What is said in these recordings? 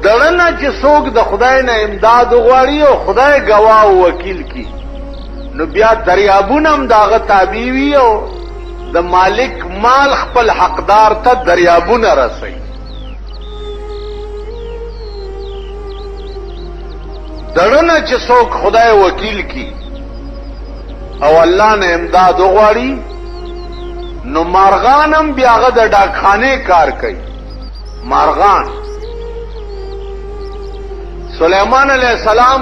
دړنه چې څوک د خدای نه امداد وغواړي او خدای گواه او وکیل کی نو بیا دریابونه هم داغه تابع وي او د مالک مال خپل حقدار ته دریابونه رسي. دړنه چې څوک خدای وکیل کی او الله نه امداد وغواړي نو مارغان هم بیا هغه د ډاکخانه کار کوي. مارغان سلیمان علیہ السلام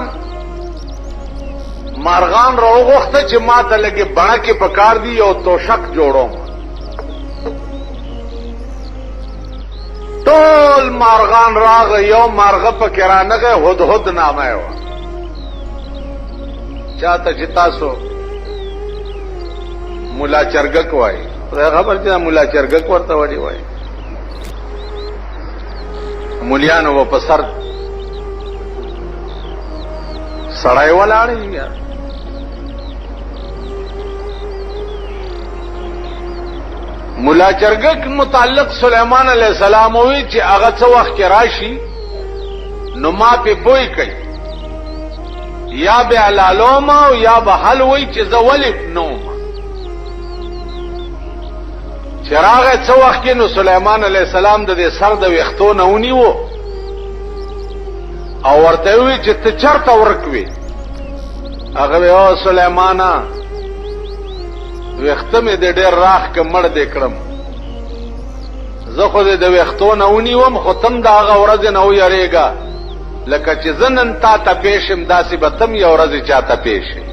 مارغان راوغوخته چې ما ته لګي بڼه کې پکار دی او توشک جوړوم. ټول مارغان راغ یو مارغه پکې رانغه هدهد نامه و چاته چې تاسو مولا چرګک وای خبر چې مولا چرګک ورته وړي وای مولیانو و په سر سړی ولاړی یار مولا چرګک متعلق سلیمان علیہ السلام وی چې هغه څو وخت کې راشي نو ما په پوي کوي یا به علالوم او یا به حل وی چې زولف نوم چراغ څو وخت کې نو سلیمان علیہ السلام د دې سر د وختو نه ونیو او ورته وی چې ته چرته ورکوي هغه او سلیمانا وختم دې ډېر راخ کمړ دې کړم زه خو دې د وختو نه ونیوم خو تم دا هغه ورځ نه ویریږه لکه چې زنن تا ته پېښم داسې به تم یو ورځ چاته پېښې.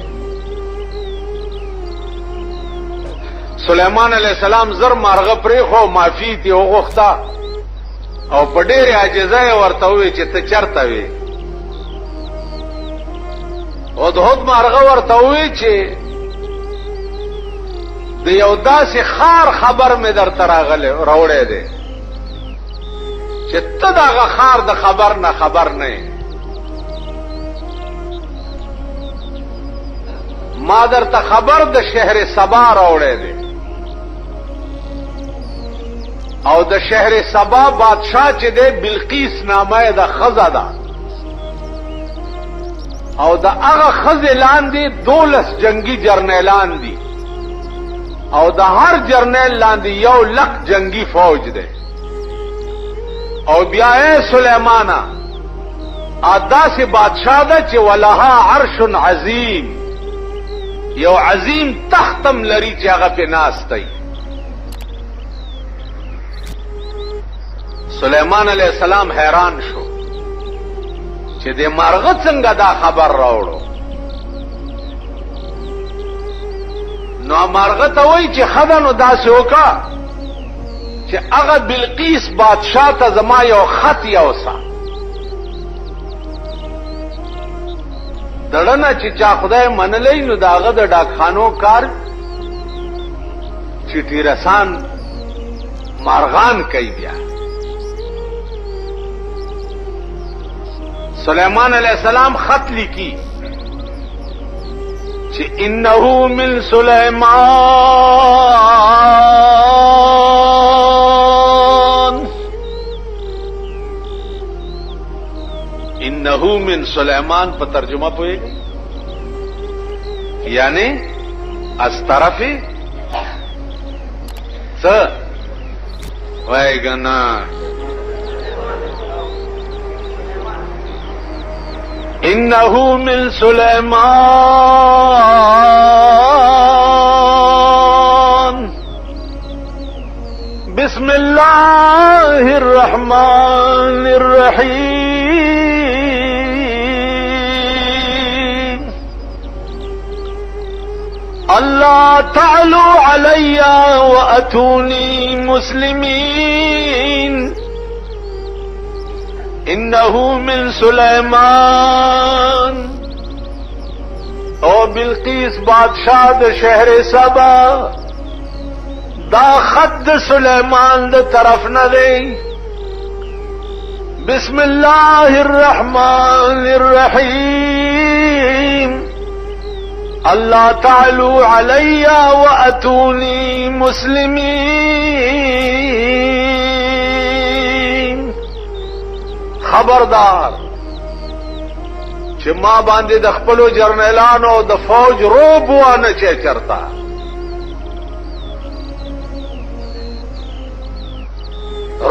سلیمان علیہ السلام زر مارغه پرېخو معافي دې وغوښته او په ډېرې عاجزۍ ورته ووی چې ته چرته وې هدهد مارغه ورته ووی چې د یو داسې خار خبر مې درته راوړی دی چې ته دغه خار د خبر نه خبر نه یې. ما درته خبر د شهر سبا راوړی دی او د شهر سبا بادشاہ چې دی بلقیس نامه د ښځه ده او د هغه ښځې لاندې 12 جنگي جرنیلان دي او د هر جرنیل لاندې 1,00,000 جنگي فوج دی او بیا اے سلیمانا داسې بادشاہ ده چې ولها عرش عظیم یو عظیم تختم لري چې هغه پې ناست دی. سلیمان علیہ السلام حیران شو چې د مارغه څنګه دا خبر راوړو. نو مارغه ته وایي چې ښه نو داسې وکړه چې هغه بلقیس بادشاہ ته زما یو خط یوسه دړنه چې چا خدای منلی نو د هغه د ډاکخانو کار چټي رسان مارغان کوي. بیا سلیمان علیہ السلام خط لیکي چې انه من سلیمان انه من سلیمان په ترجمه پوهیږي یعنی از طرف څه وای ګنا انه من سلیمان بسم الله الرحمن الرحيم الله تعالوا علي واتوني مسلمين انه من سلیمان او بلقیس بادشاہ د شہر سبا دا خط سلیمان د طرف نہ دے. بسم اللہ الرحمن الرحیم اللہ تعالو علی واتونی مسلمین خبردار چې ما باندې د خپلو جرنیلانو او د فوج روب وانه چې چرتا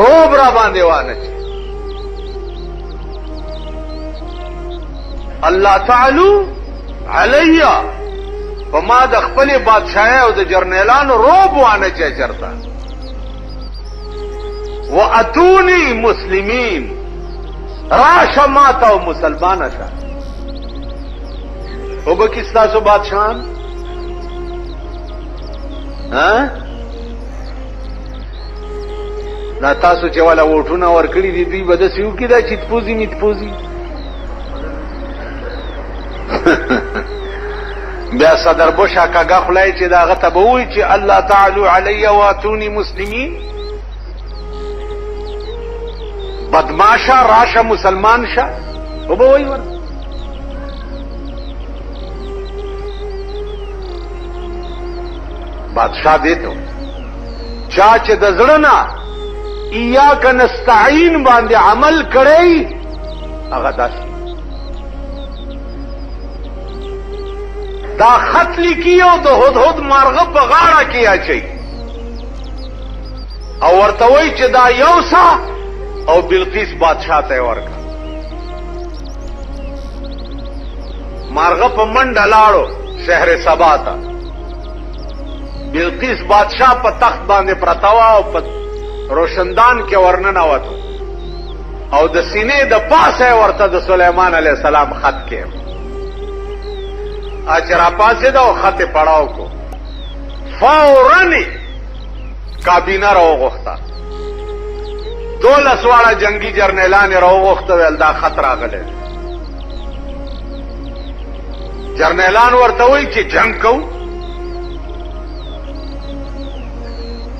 روب را باندې وانه چې الله تعالی علیا فما د خپل بادشاہ او د جرنیلانو روب وانه چې چرتا واتونی مسلمین راشه ماتا او مسلمان شه او به کستاسو بادشاہان نا تاسو چې والا ووټونه ورکړي دي دوی به داسې وکړي دا چې تپوزي میتپوزي بیا صدر بوش کاغه خلای چې دا غته به وي چې الله تعالی علی واتونی مسلمین بدماشا راشه مسلمان شه او به وي ور بادشاہ دیتو چا چې د زړه نه ایاک نستعین باندې عمل کړی هغه داسې دا خط لیکي او د هدهد مارغه په غاړه کې اچي او ورته وایي چې دا یوسا او بلقیس بادشاہ ته ورکړه مارغه په منډه لاړو شهر سبا ته بلقیس بادشاہ په تخت باندې پرتاوا او په روشندان کې ورننوتو او د سینې د پاسه ورته د سليمان عليه السلام خط کې اچرا پاسه دا خط پڑھاو کو فورن کابینه راوغخته 12 واړه جنگي جرنیلان راوغخته ول دا خط راغله جرنیلان ورته وایي چې جنگ کو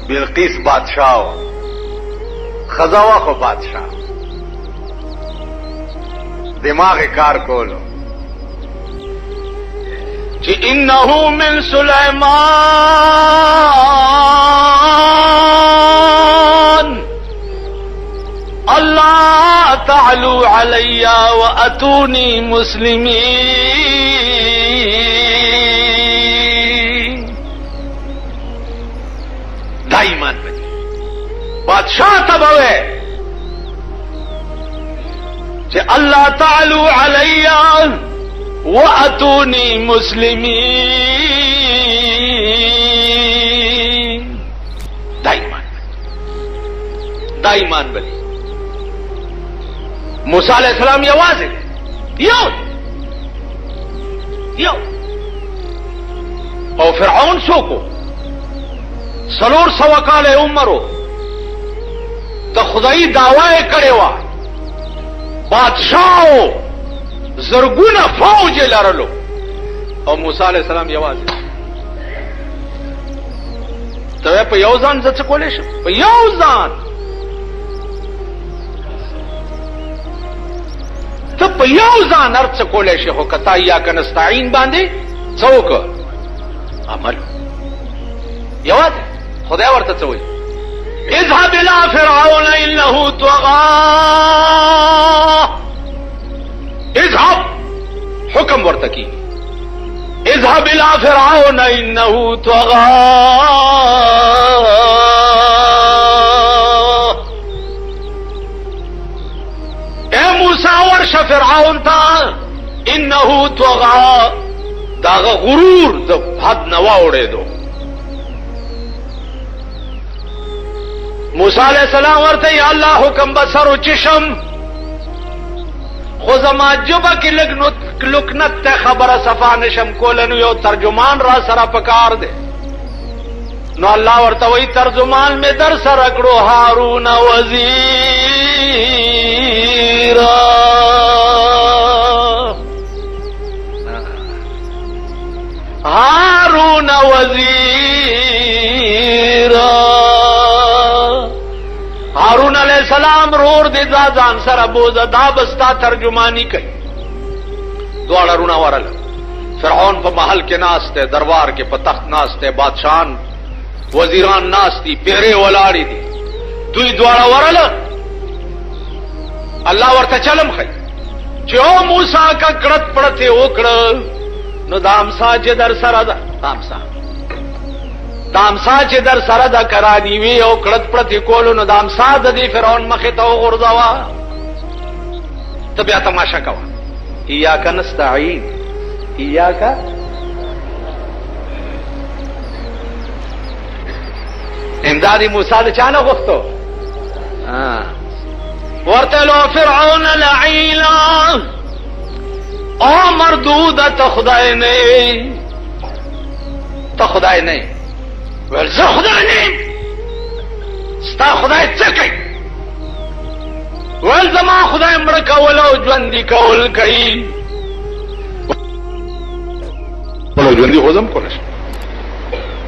بلقیس بادشاہ خزاوه خو بادشاہ دماغ کار کولو چې انه من سليمان الله تعلو علی واتونی مسلمین دائما بادشاہ تبوے کہ اللہ تعالی علی واتونی مسلمین دائما بلی موسیٰ علیہ السلام یہ واضح یو اور فرعون سو کو سلور سوا کال عمرو د خدای دعوی کړي وا بادشاہ زرګونه فوج لرلو او موسی علیہ السلام یوازې ته په یو ځان څه کولې شو په یو ځان ته په یو ځان ارڅ کولې شو کتا یا کنستعين باندې څوک عمل یوازې خدای ورته څه وایي اذهب الى فرعون انه طغى اذهب حکم ورته کی اذهب الى فرعون انه طغى اے موسی ورشه فرعون تا انه طغى داغه غرور د حد نه واوړېدو موسی علیہ السلام ورته یا الله حکم بسر او چشم خو زما جبه کې لکنت ته خبره صفا نشم کولنو یو ترجمان را سره پکار دی نو الله ورته وی ترجمان می در سره کړو هارون وزیرا هارون وزیرا هارون علیہ السلام رور دے ځان سره بوزه دا بستا ترجمانی کوي دواړه رونه ورل فرعون په محل کې ناشته دربار کې په تخت ناشته بادشاہان وزیران ناشتي پیره ولاړی دي دوی دواړه ورل الله ورته چلم خي چې او موسی کا کړت پړته وکړه نو دامسا چې در سره ده دامسا چې در سره ده کرا دی وی او کړت پړته کولو نو دامسا د دې فرعون مخه ته وغورځوا ته بیا تماشا کوا ایاک نستعين ایاک امدادی موسی د چانه غوښتو ورته لو فرعون لعینا او مردود ته خدای نه ول زه خدای نه ستا خدای څه کوي ول زما خدای مړ کول او ژوند کول کوي ولو ژوند هوزم کولش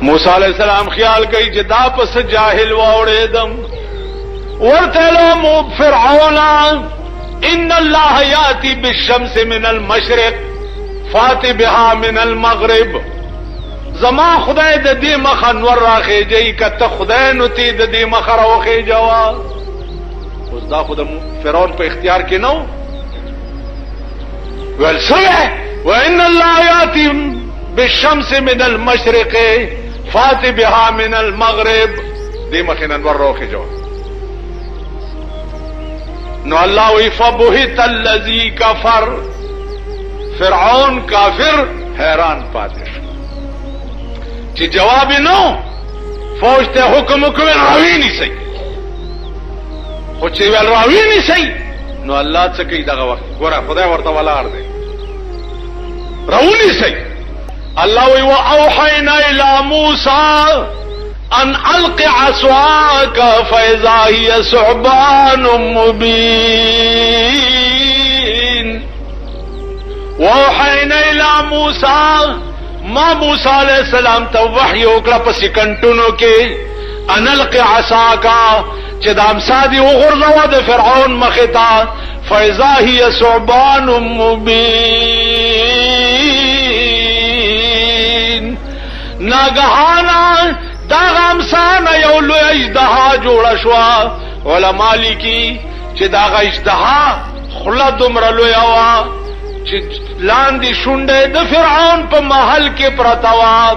موسی علیہ السلام خیال کوي چې دا پس جاهل واوړېدم ورته لو فرعون ان الله یاتی بالشمس من المشرق فاتی بها من المغرب زما خدای د دې مخ انور راخېږي کته خدای نو تی د دې مخ راوخېجوا اوس دا خود فرعون په اختیار کې نو ولسه وان الله یاتی بالشمس من المشرق فاتی بها من المغرب دې مخ انور راوخېجوا نو الله وی فبهت الذی کفر فرعون کافر حیران پاتش چې جواب نو فوج ته حکم وکړ راوی نسی خو چې ول راوی نسی نو الله څه کوي دغه وخت ګوره خدای ورته ولار دی راوی نسی الله وی واوحینا الی موسی ان الق عصاك فاذا هي ثعبان مبين واوحينا الى موسى ما موسی علیہ السلام ته وحی وکړه په سکندونو کې ان الق عصاك چې د امسادي وغورځوا د فرعون مخه ته فاذا هي ثعبان مبين ناګهانا دا غمسان یو لوی اجدها جوړ شو علماء لیکي چې دا اجدها خله دومره لوی وا چې لاندې شونډه د فرعون په محل کې پرتاوا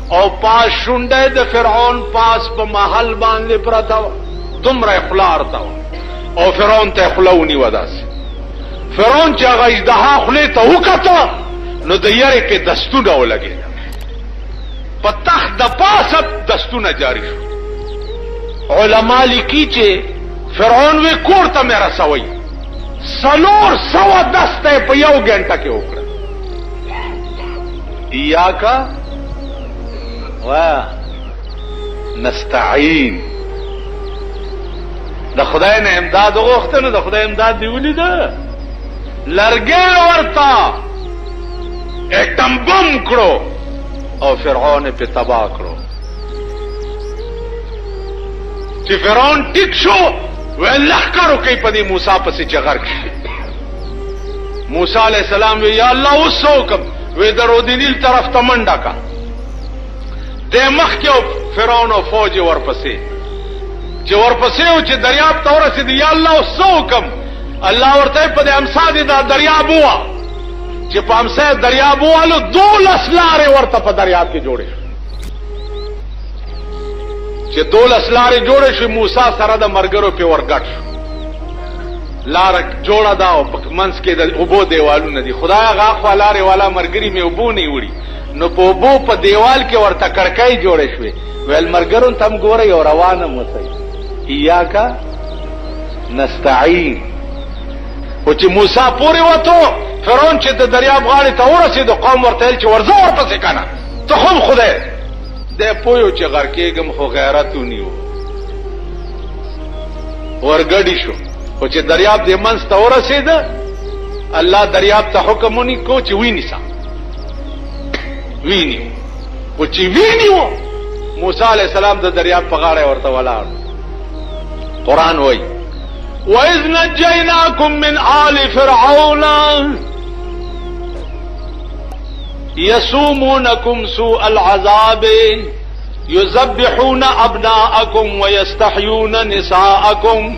او پاس شونډه د فرعون پاس په محل باندې پرتاوا دومره خلار تا او فرعون ته خلونی وداس فرعون چې هغه اجدها خله ته وکړه نو د یاري کې دستونه ولګي پتخ د پاسه دستونه جاری شو علماء لیکي چې فرعون وی کور ته مې رسوي سلور سوا دسته په یو غنټه کې وکړه ایاکا نستعين د خدای نه امداد وغوښته نو د خدای امداد دی ولیده لرګي ورتا اټم بم کړو او فرعون په تباہ کړو چې فرعون ټیک شو ولخ کارو کوي په دې موسی پسې چغر کې موسی علیہ السلام وی یا الله وسوکم وی درو دی نیل طرف ته منډه کا د مخ کې فرعون او فوج ورپسې چې ورپسې او چې دریاب ته ورسېد یا الله وسوکم الله ورته په دې امسادي دا دریاب ووا چې په امسه دریاب والو 12 لارې ورته په دریاب کې جوړې چې 12 لارې جوړې شي موسی سره د مرګرو په ورګټ لار جوړه دا او منس کې د اوبو دیوالونه دي خدای هغه خلارې والا مرګري مې اوبو نه وړي نو په اوبو په دیوال کې ورته کړکۍ جوړې شوې ویل مرګرو تم ګورې او روانه موسی ایاکا نستعين او چې موسی پورې وته فرعون چې د دریاب غاړې ته ورسېد قوم ورته چې ورځه ورپسې کنه ته هم خدای د پویو چې غر کېږم خو غیرت ونیو ورګډی شو او چې دریاب دې منځ ته ورسېد الله دریاب ته حکم ونی کو چې وینیسا وینیو او چې وینیو موسی علیہ السلام د دریاب په غاړه ورته ولاړ قرآن وایي وَإِذْ نَجَّيْنَاكُمْ مِنْ آلِ فِرْعَوْنَ يَسُومُونَكُمْ سُوءَ الْعَذَابِ يُذَبِّحُونَ أَبْنَاءَكُمْ وَيَسْتَحْيُونَ نِسَاءَكُمْ